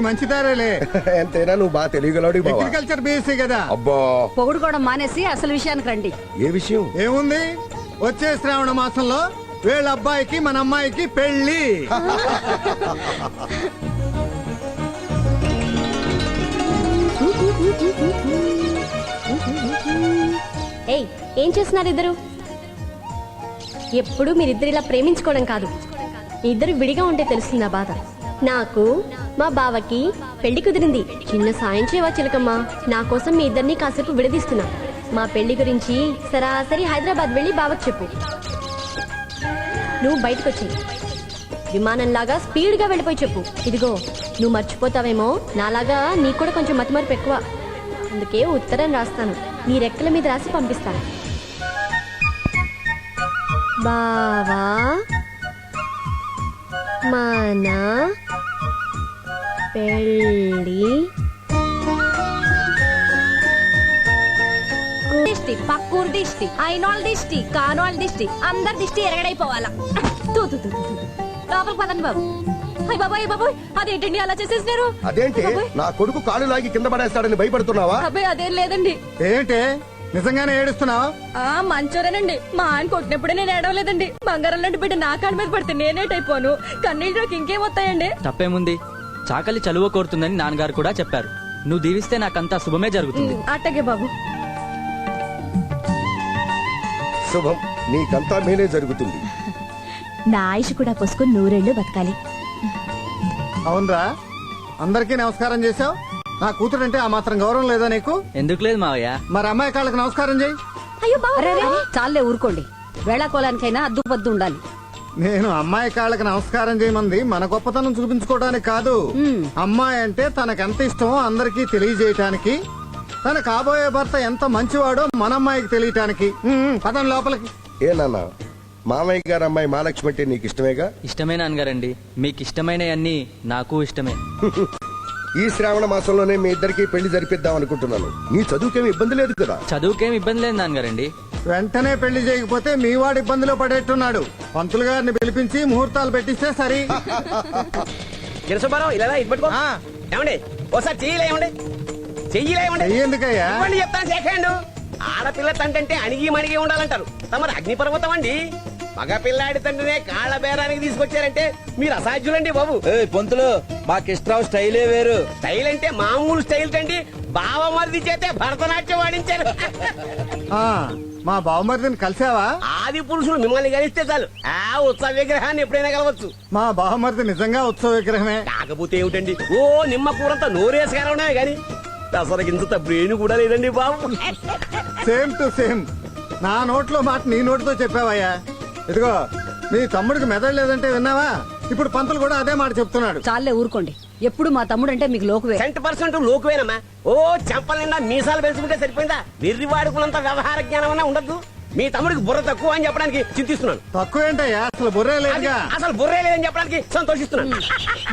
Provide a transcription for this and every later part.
మంచిదారేలే. ఎంతైనా నువ్వు బాగా తెలియగలడు. అగ్రికల్చర్ బీఎస్సీ కదా. అబ్బా, పొగుడు కూడా మానేసి అసలు విషయానికి రండి. ఏ విషయం? ఏముంది, వచ్చే శ్రావణ మాసంలో వీళ్ళ అబ్బాయికి మన అమ్మాయికి పెళ్లి. ఏయ్, ఏం చేస్తున్నారు ఇద్దరు? ఎప్పుడు మీరిద్దరు ఇలా ప్రేమించుకోవడం కాదు, ఇద్దరు విడిగా ఉంటే తెలుస్తుందా బాధ. నాకు మా బావకి పెళ్లి కుదిరింది. చిన్న సాయం చేయవా చిలకమ్మ? నా కోసం మీ ఇద్దరిని కాసేపు విడదీస్తున్నా. మా పెళ్లి గురించి సరాసరి హైదరాబాద్ వెళ్ళి బావకి చెప్పు. నువ్వు బయటకు వచ్చి విమానంలాగా స్పీడ్ గా వెళ్ళిపోయి చెప్పు. ఇదిగో, నువ్వు మర్చిపోతావేమో, నాలాగా నీకు కూడా కొంచెం మతిమరుపు ఎక్కువ. అందుకే ఉత్తరం రాస్తాను, నీ రెక్కల మీద రాసి పంపిస్తాను. బావా, మన పెళ్ళి దిష్టి, పక్కూరు దిష్టి, అయినోళ్ళ దిష్టి, కానోళ్ళ దిష్టి, అందరి దిష్టి ఎరగడైపోవాలా. లోపలికి పదండి బాబు. అయ్య బాబాయ్, బాబాయ్, అదేంటండి అలా చేసేసినారు? అదేంటి, నా కొడుకు కాళ్ళు లాగి కింద పడేస్తాడని భయపడుతున్నావా? అబ్బాయి అదేం లేదండి. ఏంటే నిజంగానే ఏడుస్తున్నావు? మంచోరేనండి. మా ఆయన కొట్టినప్పుడే నేను ఏడవలేదండి. బంగారం లాంటి బిడ్డ నా కాళ్ళ మీద పడితే నేనేటైపోను. కన్నీళ్ళు నాకు ఇంకేం వస్తాయండి. తప్పేముంది, చాకలి చలువ కోరుతుందని నాన్నగారు కూడా చెప్పారు. నువ్వు దీవిస్తే నాకంతా శుభమే జరుగుతుంది. అట్టగే బాబు. శుభం, నీకంతా మేలే జరుగుతుంది. నా ఆయుష్ కూడా పోసుకుని 100 బతకాలి. అవునరా, అందరికీ నమస్కారం చేశావు. నా కూతురంటే ఆ మాత్రం గౌరవం లేదా నీకు? ఎందుకు లేదు మావయ్య? మరి అమ్మాయి కాళ్ళకి నమస్కారం చేయి. అయ్యో చాలే ఊరుకోండి. వేళాకోలానికైనా అద్దుపద్దు ఉండాలి. నేను అమ్మాయి కాళ్ళకి నమస్కారం చేయమంది మన గొప్పతనం చూపించుకోవడానికి కాదు. అమ్మాయి అంటే తనకెంత ఇష్టమో అందరికీ తెలియజేయటానికి, తన కాబోయే భర్త ఎంత మంచివాడో మన అమ్మాయికి తెలియటానికి. పదం లోపలికి. ఏ నాన్న, మామయ్య గారు అమ్మాయి మహాలక్ష్మి అంటే నీకు ఇష్టమేగా? ఇష్టమే నాన్నగారండి. మీకు ఇష్టమైనవన్నీ నాకు ఇష్టమే. ఈ శ్రావణ మాసంలోనే మీ ఇద్దరికి పెళ్లి జరిపిద్దాం అనుకుంటున్నాను. నీ చదువుకేమి ఇబ్బంది లేదు కదా? చదువుకేం ఇబ్బంది లేదు నాన్నగారండి. వెంటనే పెళ్లి చేయకపోతే మీ వాడు ఇబ్బందిలో పడేట్టున్నాడు. పంతులు గారిని పిలిపించి ముహూర్తాలు పెట్టిస్తే సరి. ఏమండి ఒకసారి చెయ్యలేమండి, చెయ్యలేమండి. ఎందుకయ్యా? చెప్తాను సేకండు. ఆడపిల్ల తంటే అణిగి మణిగి ఉండాలంటారు. తమరు అగ్నిపర్వతం అండి. మగ పిల్లాడి తండ్రినే కాళ్ళ బేరానికి తీసుకొచ్చారంటే మీరు అసాధ్యులండి బాబు. పొంతులు, మాకిష్టరావు స్టైలే వేరు. స్టైల్ అంటే మామూలు స్టైల్ కండి. బావమరిది చేతే భరతనాట్యం వాడించారు. మా బావమరిదిని కలిసావా? ఆది పురుషులు మిమ్మల్ని కలిస్తే చాలు ఆ ఉత్సవ విగ్రహాన్ని ఎప్పుడైనా కలవచ్చు. మా బావమరిది నిజంగా ఉత్సవ విగ్రహమే. కాకపోతే ఏమిటండి, ఓ నిమ్మ కూరంతా నోరేసుకారనే గాని అసలుకింత బ్రెయిన్ కూడా లేదండి బాబు. Same to same. నా నోట్లో మాట నీ నోటితో చెప్పావయ్యా. ఇదిగో, మీ తమ్ముడికి మెదడు లేదంటే విన్నావా? ఇప్పుడు పంతులు కూడా అదే మాట చెప్తున్నాడు. చాలే ఊరుకోండి. ఎప్పుడు మా తమ్ముడు అంటే మీకు లోకువే. 100% లోకువేనమ్మా. ఓ చెంపల నిండా మీసాలు పెంచుకుంటే సరిపోయిందా? వెర్రివాడుకున్నంత వ్యవహార జ్ఞానం అన్నా ఉండద్దు. మీ తమ్ముడికి బుర్ర తక్కువ అని చెప్పడానికి చింతిస్తున్నాను. తక్కువేంటయ్యా, అసలు బుర్రే లేదుగా. అసలు బుర్రే లేదని చెప్పడానికి సంతోషిస్తున్నాను.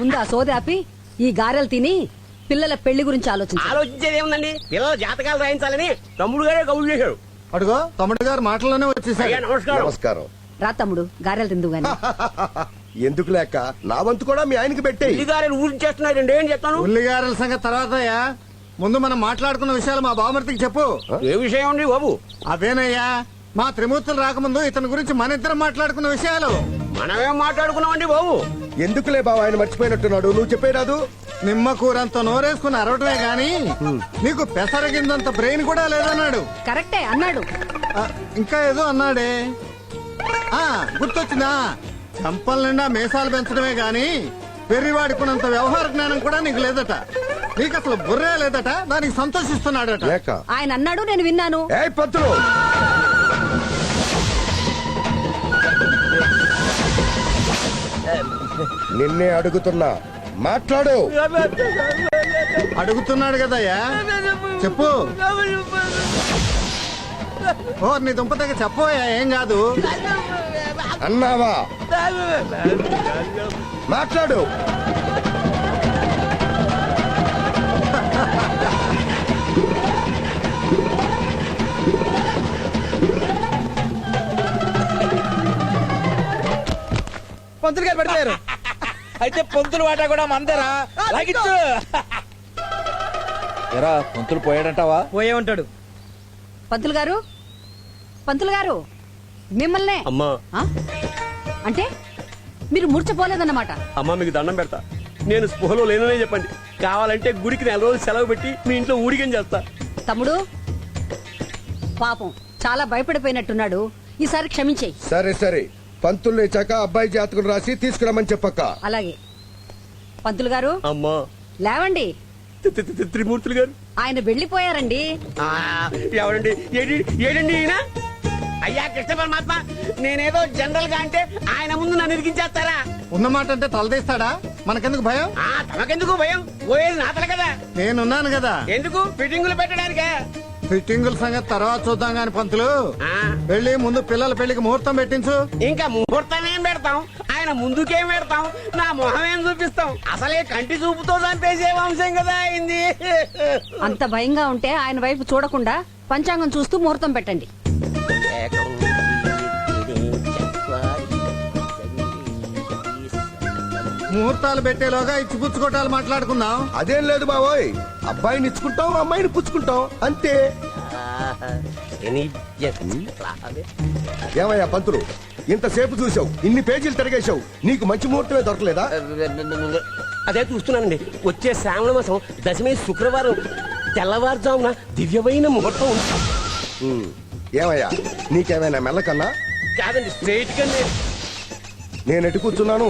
ముందు ఆ సోది ఆపి ఈ గారెలు తిని పిల్లల పెళ్లి గురించి ఆలోచించేది ఏముందండి? పిల్లల జాతకాలు రాయించాలని తమ్ముడు గారే కబులు చేశాడు. అడుగో, తమ్ముడు గారు మాటల్లోనే వచ్చేసాడు. నమస్కారం. నమస్కారం. రా తమ్ముడు, గారెలు తిందు గాని. ఎందుకు లేక నా వంతు కూడా మీ ఆయనకి పెట్టే. గారెలు ఊరించేస్తున్నాడండి. ఏం చెప్తాను? ఉల్లిగారెల సంగతి తర్వాతయ్యా. ముందు మనం మాట్లాడుకున్న విషయాలు మా బావమరిదికి చెప్పు. ఏ విషయం అండి బాబు? అవేనయ్యా, మా త్రిమూర్తులు రాకముందు ఇతని గురించి మన ఇద్దరం మాట్లాడుకున్న విషయాలు. మనమేం మాట్లాడుకున్నామండి బాబు? ఎందుకులే బావ, ఆయన మర్చిపోయినట్టున్నాడు. నువ్వు చెప్పేరాదు. నిమ్మ కూరంత నోరేసుకుని అరవటమే గాని నీకు పెసరగిందంత బ్రెయిన్ కూడా లేదన్నాడు. కరెక్టే అన్నాడు. ఇంకా ఏదో అన్నాడే, గుర్తొచ్చిందా? చంపల నిండా మీసాలు పెంచడమే గాని పెరివాడుకున్నంత వ్యవహార జ్ఞానం కూడా నీకు లేదట. నీకు అసలు బుర్రే లేదట. దానికి సంతోషిస్తున్నాడట. ఆయన అన్నాడు, నేను విన్నాను. ఏయ్ పంతులు, నిన్నే అడుగుతున్నా, మాట్లాడు. అడుగుతున్నాడు కదయ్యా, చెప్పు. ఓ నీ దుంప దగ్గర చెప్పోయా, ఏం కాదు అన్నావా? మాట్లాడు. పంతులు గారు పడిపోయారు. అయితే పొంతులు వాటా కూడా మందరా లాగిచ్చు ఎరా పొంతులు పోయాడంటావా? పోయే ఉంటాడు. పంతులు గారు, పంతులు గారు, మిమ్మల్నే అమ్మా ఆ? అంటే మీరు మూర్చపోలేదన్నమాట. అమ్మా మీకు దండం పెడతా, నేను స్పృహలో లేననే చెప్పండి. కావాలంటే గుడికి 4 రోజులు సెలవు పెట్టి మీ ఇంట్లో ఊడిగని చేస్తా. తమ్ముడు పాపం చాలా భయపడిపోయినట్టున్నాడు, ఈసారి క్షమించేయి. సరే సరే, పంతులు లేచాక అబ్బాయి జాతకులు రాసి తీసుకురమ్మని చెప్పక్క. అలాగే. పంతులు గారు అమ్మా లేవండి, త్రిమూర్తులు గారు. ఆయన వెళ్ళిపోయారండి. ఆ, ఎవరండి? ఏడండి ఈయన? అయ్యా కృష్ణ పరమాత్మ, నేనేదో జనరల్ గా అంటే ఆయన ముందు నన్ను ఇరికించేస్తారా? ఉన్నమాట అంటే తలదీస్తాడా? మనకెందుకు భయం? తమకెందుకు భయం? పోయేది నాతల కదా. నేనున్నాను కదా. ఎందుకు? ఫిట్టింగులు పెట్టడానికే. ఫిట్టింగుల సంగతి తర్వాత చూద్దాం గాని పంతులు, ఆ, వెళ్ళి ముందు పిల్లల పెళ్లికి ముహూర్తం పెట్టించు. ఇంకా ముహూర్తం ఏం పెడతాం? ఆయన ముందుకేం పెడతాం? నా మొహం ఏం చూపిస్తాం? అసలే కంటి చూపుతో చంపేసే వంశం కదా అయింది. అంత భయంగా ఉంటే ఆయన వైపు చూడకుండా పంచాంగం చూస్తూ ముహూర్తం పెట్టండి. ముహూర్తాలు పెట్టేలోగా ఇచ్చిపుచ్చుకోటాలు మాట్లాడుకుందాం. అదేం లేదు బావోయ్, అబ్బాయిని ఇచ్చుకుంటాం, అమ్మాయిని పుచ్చుకుంటాం అంతే. ఏమయ్యా పంతులు, ఇంతసేపు చూసావు, ఇన్ని పేజీలు తిరిగేశావు, నీకు మంచి ముహూర్తమే దొరకలేదా? అదే చూస్తున్నానండి. వచ్చే శ్రావణ మాసం దశమి శుక్రవారం తెల్లవారుజామున దివ్యమైన ముహూర్తం ఉంది. ఏమయ్యా, నీకేమైనా మెల్లకన్నా? కాదండి, స్ట్రైట్ గా నేను ఎటు కూర్చున్నాను?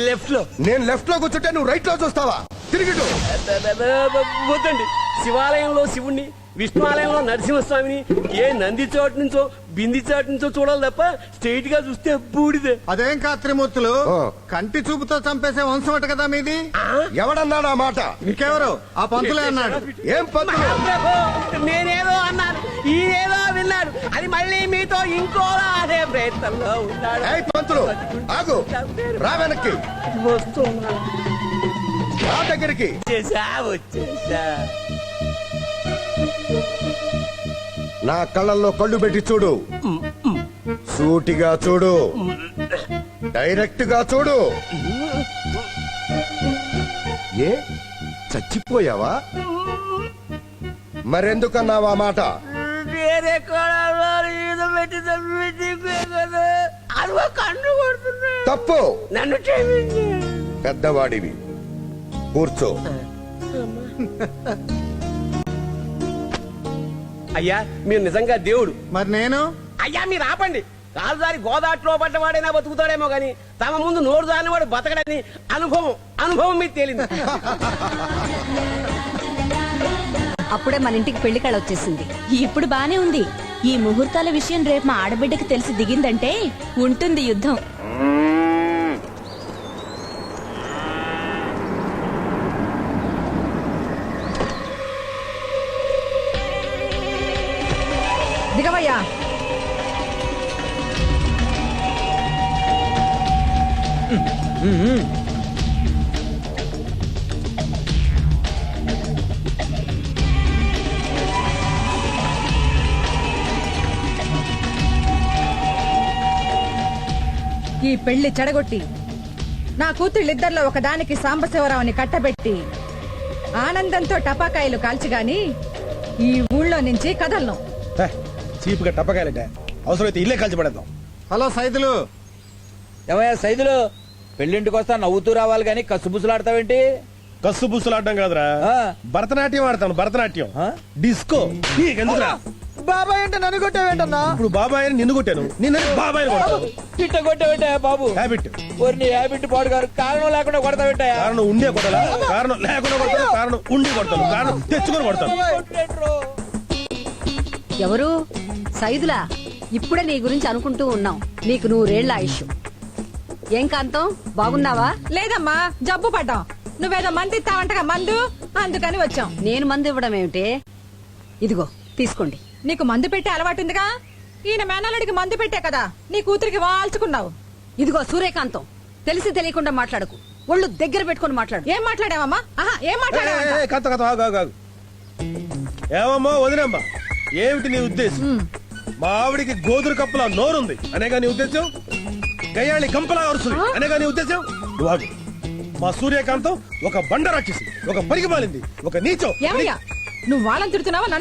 లెఫ్ట్ లో. నేను లెఫ్ట్ లో కూర్చుంటే నువ్వు రైట్ లో చూస్తావా? తిరిగిటు. వద్దండి, శివాలయంలో శివుణ్ణి, విష్ణువాలయంలో నరసింహస్వామిని, ఏ నంది చోటు నుంచో బింది చాటు నుంచో చూడాలి తప్ప స్ట్రైట్ గా చూస్తే బూడిదే. అదేం కాదు త్రిమూర్తులు, ఆ. కంటి చూపుతో చంపేసే వంశం అట కదా మీది. ఎవడన్నాడు ఆ మాట? ఇంకెవరు? ఆ పంతులే అన్నాడు. ఏం పంతులు? మహాప్రభు, నేనేదో అన్నాను, ఈయనేదో విన్నాడు, అది మళ్ళీ మీతో ఇంకోలా అనే ప్రయత్నంలో ఉన్నాడు. ఏయ్ పంతులు, ఆగు, రా వెనక్కి, వస్తున్నా. రా దగ్గరికి. వచ్చేసా. నా కళ్ళల్లో కళ్ళు పెట్టి చూడు, సూటిగా చూడు, డైరెక్ట్ గా చూడు. ఏ చచ్చిపోయావా? మరెందుకన్నావా మాట? వేరే కోణంలో ఈత పెట్టి కదా, అది కన్ను కొడుతున్నా. తప్పు. నన్ను క్షమించు. పెద్దవాడివి, కూర్చో. అయ్యా మీరు నిజంగా దేవుడు. మరి నేను? అయ్యా మీరు ఆపండి. కాలుదారి గోదాట్లో పడ్డవాడైనా బతుకుతాడేమో గాని తమ ముందు నోరు దానివాడు బతకడని అనుభవం మీకు తేలింది. అప్పుడే మన ఇంటికి పెళ్లి కళ వచ్చేసింది. ఇప్పుడు బానే ఉంది. ఈ ముహూర్తాల విషయం రేపు మా ఆడబిడ్డకి తెలిసి దిగిందంటే ఉంటుంది యుద్ధం. దిగవయ్యా. ఈ పెళ్లి చెడగొట్టి నా కూతుళ్ళిద్దరిలో ఒకదానికి సాంబశివరావుని కట్టబెట్టి ఆనందంతో టపాకాయలు కాల్చిగాని ఈ ఊళ్ళో నుంచి కదలను. చీపుగా టప్పకాయలంటే అవసరమైతే ఇల్లే కాల్చి పడేద్దాం. హలో సైదులు. ఏమయ్యా సైదులు, పెళ్ళింటికి వస్తా నవ్వుతూ రావాలి గాని కసుబుసులాడతావేంటి? కస్సు బుస్సులాడడం కాదురా, ఆ. భరతనాట్యం ఆడతాను. భరతనాట్యం, ఆ? డిస్కో. నీకెందుకురా? బాబాయ్ అంటే నన్ను కొట్టావేంటన్నా? ఇప్పుడు బాబాయ్ నిన్ను కొట్టాను, నిన్ను బాబాయ్ కొట్టాను. ఇట్ట కొట్టావేంటా బాబు? హ్యాబిట్. నీ హ్యాబిట్ పాడు గారు, కారణం లేకుండా కొడతావేంటా? కారణం ఉండే కొట్టాలా? కారణం లేకుండా కొడతాను, కారణం ఉండి కొడతాను, కారణం తెచ్చుకొని కొడతాను. ఎవరు? సైదులా? ఇప్పుడే నీ గురించి అనుకుంటూ ఉన్నాం. నీకు 100 ఏళ్ల ఆయుష్. ఏం కాంతం, బాగున్నావా? లేదమ్మా, జబ్బు పడ్డాం. నువ్వేదో మంది ఇస్తావంటగా మందు, అందుకని వచ్చాం. నేను మందు ఇవ్వడం ఏమిటే? ఇదిగో తీసుకోండి. నీకు మందు పెట్టే అలవాటుందిగా. ఈయన మేనల్లుడికి మందు పెట్టే కదా నీ కూతురికి వాల్చుకున్నావు. ఇదిగో సూర్యకాంతం, తెలిసి తెలియకుండా మాట్లాడకు. ఒళ్ళు దగ్గర పెట్టుకుని మాట్లాడు. ఏం మాట్లాడావమ్మా? ఏం మాట్లాడావా? కథ కథ ఆగు, ఆగు, ఆగు. ఏమమ్మా వదినమ్మా, ఏమిటి నీ ఉద్దేశం? మా ఆవిడికి గోధుర కప్పులా నోరుంది అనేగా నీ ఉద్దేశం? గయ్యాళి గంపలా అరుసులు అనేగా నీ ఉద్దేశం? నువ్వు ఆగు. మా సూర్యకాంతం ఒక బండ రాక్షసి, ఒక పరిగమాలింది, ఒక నీచం. ఏమయ్యా నువ్వు వాళ్ళని తిడుతున్నావా నన్ను